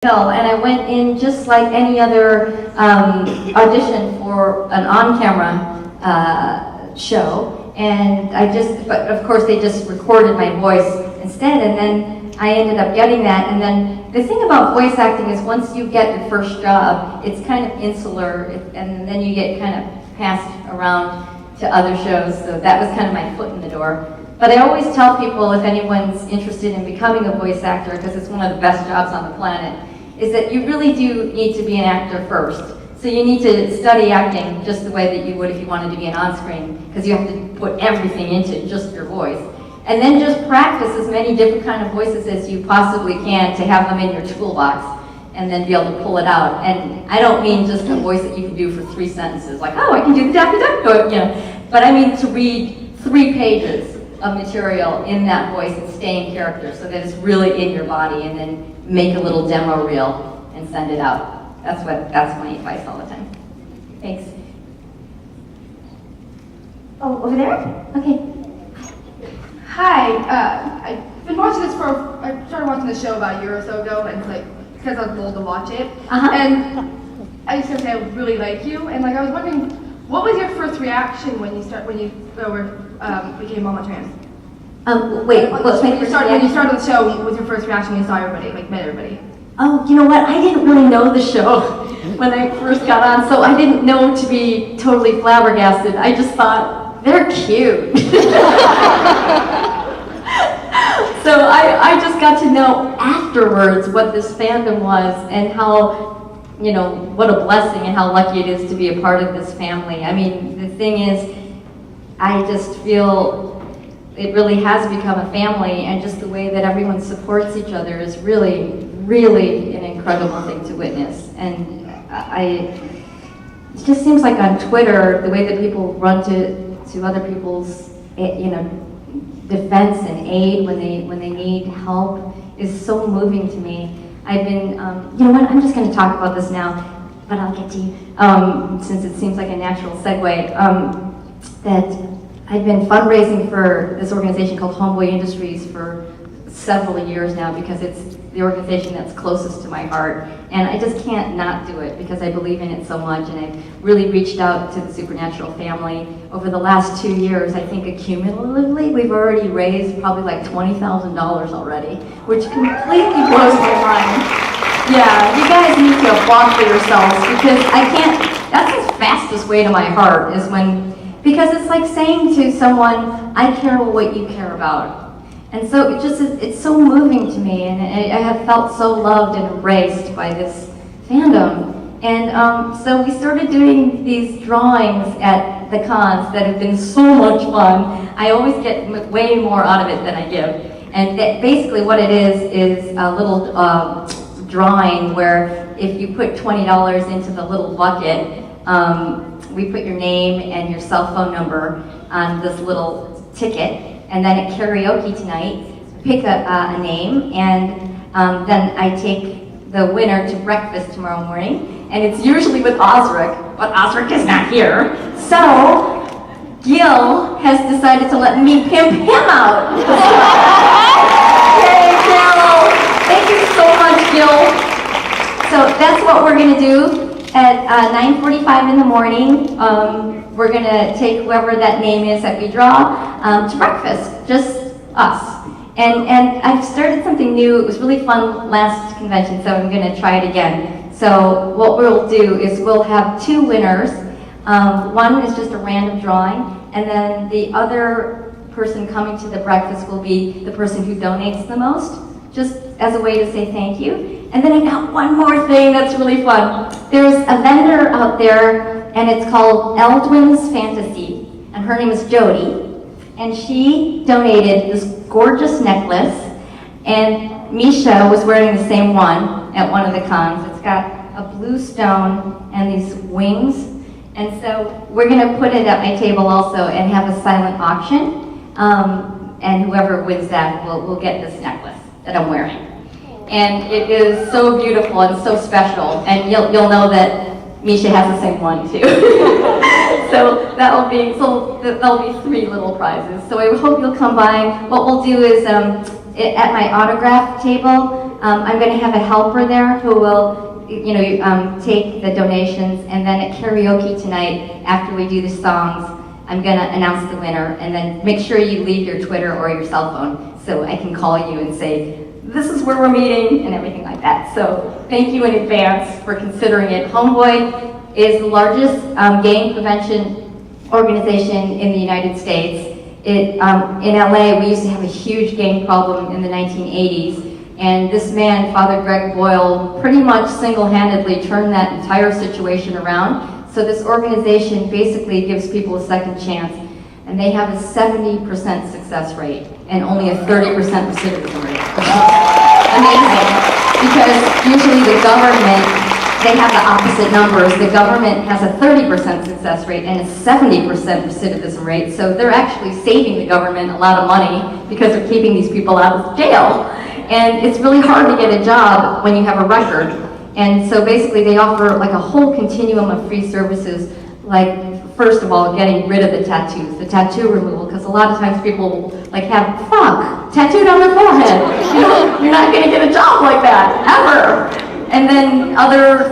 And I went in just like any other audition for an on-camera show, and but of course they just recorded my voice instead, and then I ended up getting that. And then the thing about voice acting is once you get your first job, it's kind of insular, and then you get kind of passed around to other shows, so that was kind of my foot in the door. But I always tell people, if anyone's interested in becoming a voice actor, because it's one of the best jobs on the planet, is that you really do need to be an actor first. So you need to study acting just the way that you would if you wanted to be an on-screen, because you have to put everything into just your voice. And then just practice as many different kind of voices as you possibly can to have them in your toolbox, and then be able to pull it out. And I don't mean just a voice that you can do for 3 sentences, like, oh, I can do the Daffy Duck, but I mean to read 3 pages of material in that voice and stay in character so that it's really in your body, and then make a little demo reel and send it out. That's my advice all the time. Thanks. Oh, over there? Okay. Hi, I've been watching this I started watching the show about a year or so ago, and it's because I was told to watch it. And I just gonna say I really like you, and I was wondering, what was your first reaction when you became Mama Trans? Wait, what's my first reaction? When you started the show, what was your first reaction when you saw everybody, met everybody? Oh, you know what? I didn't really know the show when I first got on, so I didn't know to be totally flabbergasted. I just thought, they're cute. So I just got to know afterwards what this fandom was, and how, what a blessing and how lucky it is to be a part of this family. I mean, the thing is, I just feel it really has become a family, and just the way that everyone supports each other is really, really an incredible thing to witness. And it just seems like on Twitter, the way that people run to other people's, defense and aid when they need help is so moving to me. I've been, I'm just going to talk about this now, but I'll get to you, since it seems like a natural segue, that I've been fundraising for this organization called Homeboy Industries for several years now, because it's the organization that's closest to my heart, and I just can't not do it because I believe in it so much. And I've really reached out to the Supernatural family over the last 2 years. I think accumulatively we've already raised probably like $20,000 already, which completely blows my mind. Yeah, you guys need to applaud for yourselves, because that's the fastest way to my heart, is because it's like saying to someone, I care what you care about. And so it's so moving to me, and I have felt so loved and embraced by this fandom. And so we started doing these drawings at the cons that have been so much fun. I always get way more out of it than I give. And basically what it is a little drawing where if you put $20 into the little bucket, we put your name and your cell phone number on this little ticket, and then at karaoke tonight, pick a name, and then I take the winner to breakfast tomorrow morning, and it's usually with Osric, but Osric is not here, so Gil has decided to let me pimp him out. Yay, Gil! Thank you so much, Gil. So that's what we're gonna do. At 9:45 in the morning, we're going to take whoever that name is that we draw to breakfast, just us. And I've started something new. It was really fun last convention, so I'm going to try it again. So what we'll do is we'll have 2 winners. One is just a random drawing, and then the other person coming to the breakfast will be the person who donates the most, just as a way to say thank you. And then I got one more thing that's really fun. There's a vendor out there, and it's called Eldwin's Fantasy, and her name is Jody, and she donated this gorgeous necklace, and Misha was wearing the same one at one of the cons. It's got a blue stone and these wings, and so we're going to put it at my table also and have a silent auction, and whoever wins that will get this necklace that I'm wearing. And it is so beautiful and so special, and you'll know that Misha has the same one too. So that'll be 3 little prizes. So I hope you'll come by. What we'll do is at my autograph table, I'm going to have a helper there who will, take the donations, and then at karaoke tonight, after we do the songs, I'm going to announce the winner, and then make sure you leave your Twitter or your cell phone so I can call you and say, this is where we're meeting, and everything like that. So thank you in advance for considering it. Homeboy is the largest gang prevention organization in the United States. In LA, we used to have a huge gang problem in the 1980s, and this man, Father Greg Boyle, pretty much single-handedly turned that entire situation around. So this organization basically gives people a second chance, and they have a 70% success rate and only a 30% recidivism rate. Amazing, because usually the government, they have the opposite numbers. The government has a 30% success rate and a 70% recidivism rate, so they're actually saving the government a lot of money because they're keeping these people out of jail. And it's really hard to get a job when you have a record. And so basically they offer like a whole continuum of free services, like first of all, getting rid of the tattoos, the tattoo removal, because a lot of times people like have fuck tattooed on their forehead. You know, you're not gonna get a job like that, ever. And then other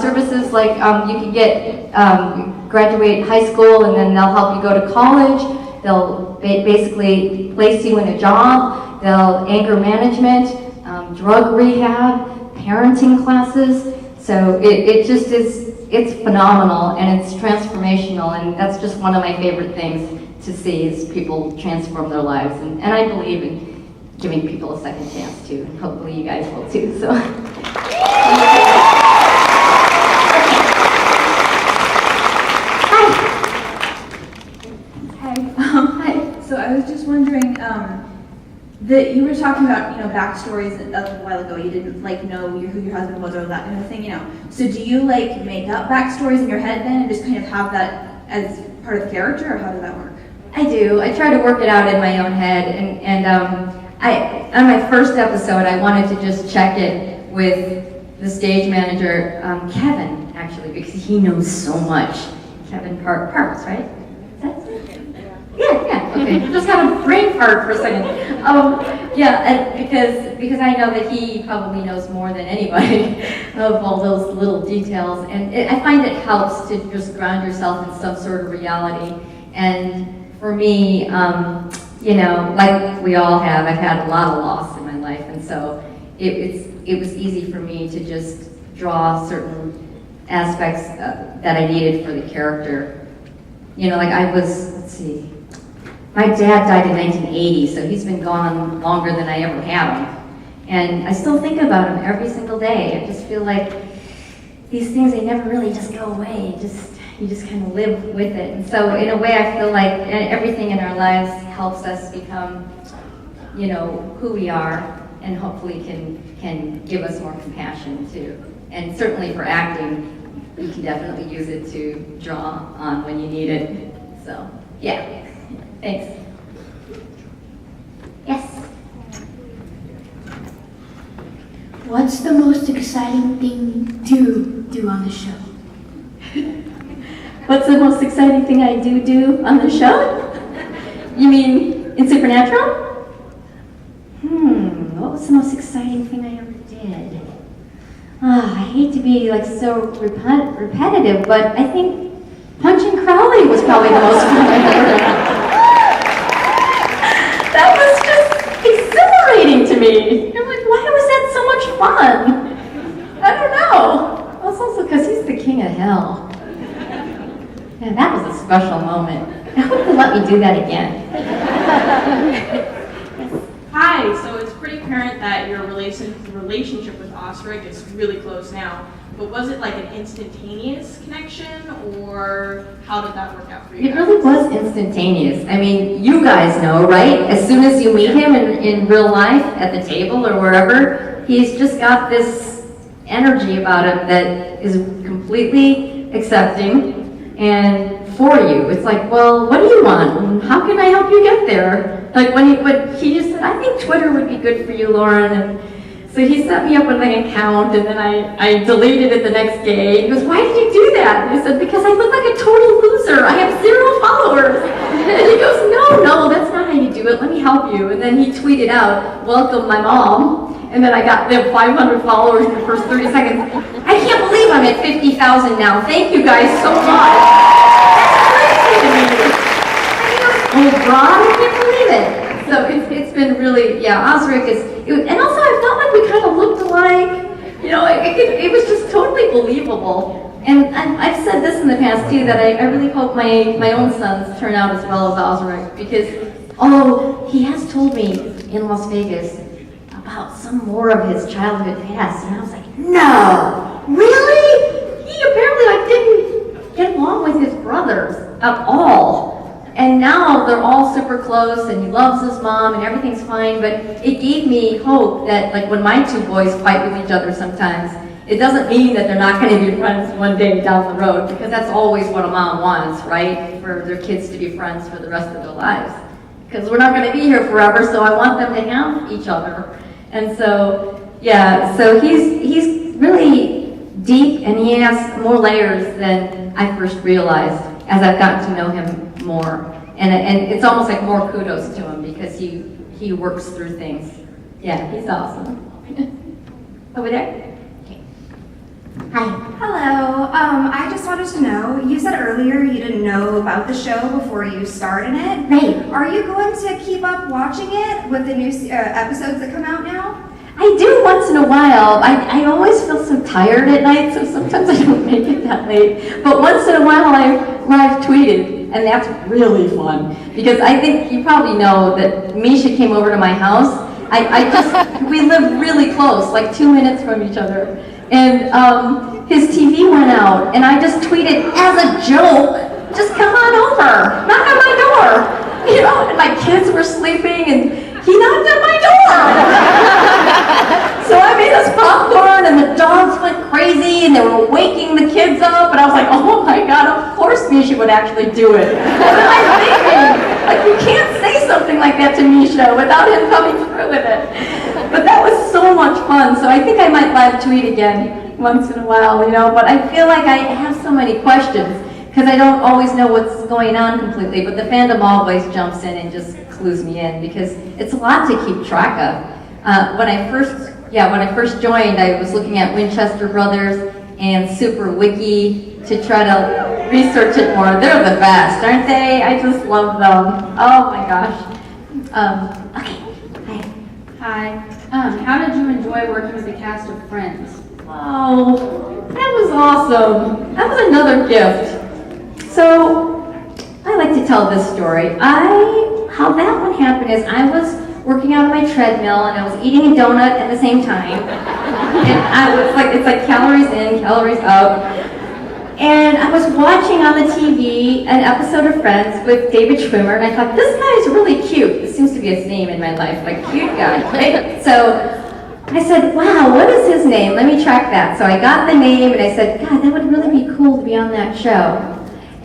services like you can get, graduate high school and then they'll help you go to college. They'll basically place you in a job. They'll anger management, drug rehab, parenting classes. So it just is, it's phenomenal and it's transformational, and that's just one of my favorite things to see is people transform their lives. And I believe in giving people a second chance too, and hopefully you guys will too. So. Hi. So I was just wondering, that you were talking about, backstories a while ago. You didn't know who your husband was or that kind of thing, So do you make up backstories in your head then and just kind of have that as part of the character, or how does that work? I do. I try to work it out in my own head, and on my first episode, I wanted to just check it with the stage manager, Kevin, actually, because he knows so much. Kevin Parks, right? Is that it? Yeah, okay. Just had a brain fart for a second. Because I know that he probably knows more than anybody of all those little details, and I find it helps to just ground yourself in some sort of reality. And for me, like we all have, I've had a lot of loss in my life, and so it was easy for me to just draw certain aspects that I needed for the character. Let's see, my dad died in 1980, so he's been gone longer than I ever had him. And I still think about him every single day. I just feel like these things, they never really just go away. You just kind of live with it. And so in a way, I feel like everything in our lives helps us become, who we are, and hopefully can give us more compassion too. And certainly for acting, you can definitely use it to draw on when you need it. So, yeah. Thanks. Yes? What's the most exciting thing you do on the show? What's the most exciting thing I do on the show? You mean in Supernatural? What was the most exciting thing I ever did? I hate to be so repetitive, but I think punching Crowley was probably the most fun I ever had. That was just exhilarating to me. I'm like, why was that so much fun? I don't know. Well, it's also because he's the king of hell. Yeah, that was a special moment. I hope you'll let me do that again. Hi, so it's pretty apparent that your relationship with Osric is really close now, but was it like an instantaneous connection, or how did that work out for you? It really was instantaneous. I mean, you guys know, right? As soon as you meet him in real life, at the table or wherever, he's just got this energy about him that is completely accepting and for you. It's like, well, what do you want? And how can I help you get there? Like when he just said, I think Twitter would be good for you, Lauren. And So he set me up with an account, and then I deleted it the next day. He goes, "Why did you do that?" And I said, "Because I look like a total loser. I have 0 followers." And he goes, No, that's not how you do it. Let me help you." And then he tweeted out, "Welcome my mom." And then I got them 500 followers in the first 30 seconds. I can't believe I'm at 50,000 now. Thank you guys so much. That's crazy to me. Oh, Ron, I can't believe it. So it's been really, yeah, Osric and also I felt like we kind of looked alike. You know, it was just totally believable. And I've said this in the past too, that I really hope my own sons turn out as well as Osric, because although he has told me in Las Vegas about some more of his childhood past, and I was like, no, really? He apparently like didn't get along with his brothers at all. And now they're all super close, and he loves his mom, and everything's fine. But it gave me hope that, like, when my 2 boys fight with each other sometimes, it doesn't mean that they're not going to be friends one day down the road, because that's always what a mom wants, right? For their kids to be friends for the rest of their lives. Because we're not going to be here forever, so I want them to have each other. And so, yeah, so he's really deep, and he has more layers than I first realized as I've gotten to know him more. And it's almost like more kudos to him, because he works through things. Yeah, he's awesome. Over there? Okay. Hi. Hello. I just wanted to know, you said earlier you didn't know about the show before you started it. Right. Are you going to keep up watching it with the new episodes that come out now? I do once in a while. I always feel so tired at night, so sometimes I don't make it that late. But once in a while I live tweeted, and that's really fun. Because I think you probably know that Misha came over to my house. We live really close, like 2 minutes from each other. And his TV went out, and I just tweeted as a joke, "Just come on over, knock on my door." You know, and my kids were sleeping, and he knocked on my door. So I made us popcorn, and the dogs went crazy, and they were waking the kids up, and I was like, oh my God, of course Misha would actually do it. What am I thinking? Like, you can't say something like that to Misha without him coming through with it. But that was so much fun, so I think I might live tweet again once in a while, you know, but I feel like I have so many questions, because I don't always know what's going on completely, but the fandom always jumps in and just clues me in, because it's a lot to keep track of. When I first joined, I was looking at Winchester Brothers and Super Wiki to try to research it more. They're the best, aren't they? I just love them. Oh my gosh. Okay. Hi. How did you enjoy working with the cast of Friends? Oh, that was awesome. That was another gift. So, I like to tell this story. How that one happened is I was working out on my treadmill, and I was eating a donut at the same time. And I was like, it's like calories in, calories out. And I was watching on the TV an episode of Friends with David Schwimmer, and I thought, this guy is really cute. This seems to be a theme in my life, like cute guy, right? So I said, wow, what is his name? Let me track that. So I got the name, and I said, God, that would really be cool to be on that show.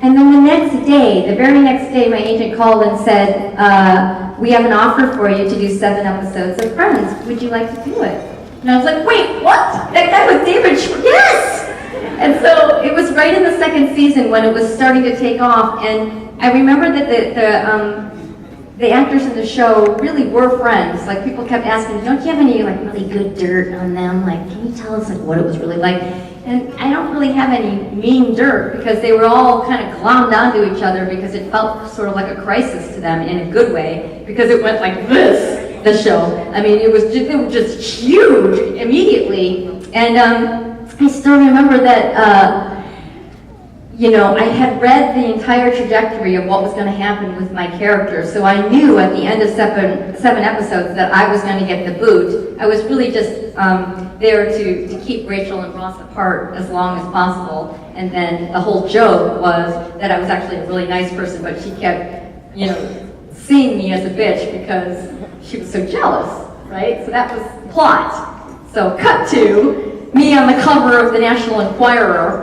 And then the next day, the very next day, my agent called and said, we have an offer for you to do 7 episodes of Friends. Would you like to do it? And I was like, wait, what? That guy with David Schwimmer? Yes! And so it was right in the 2nd season when it was starting to take off, and I remember that the actors in the show really were friends. Like, people kept asking, don't you have any like really good dirt on them? Like, can you tell us like what it was really like? And I don't really have any mean dirt, because they were all kind of glommed onto each other, because it felt sort of like a crisis to them in a good way, because it went like this, the show. I mean, it was just huge immediately. And I still remember that, you know, I had read the entire trajectory of what was going to happen with my character, so I knew at the end of seven episodes that I was going to get the boot. I was really just there to keep Rachel and Ross apart as long as possible, and then the whole joke was that I was actually a really nice person, but she kept, you know, seeing me as a bitch because she was so jealous, right? So that was plot. So cut to me on the cover of the National Enquirer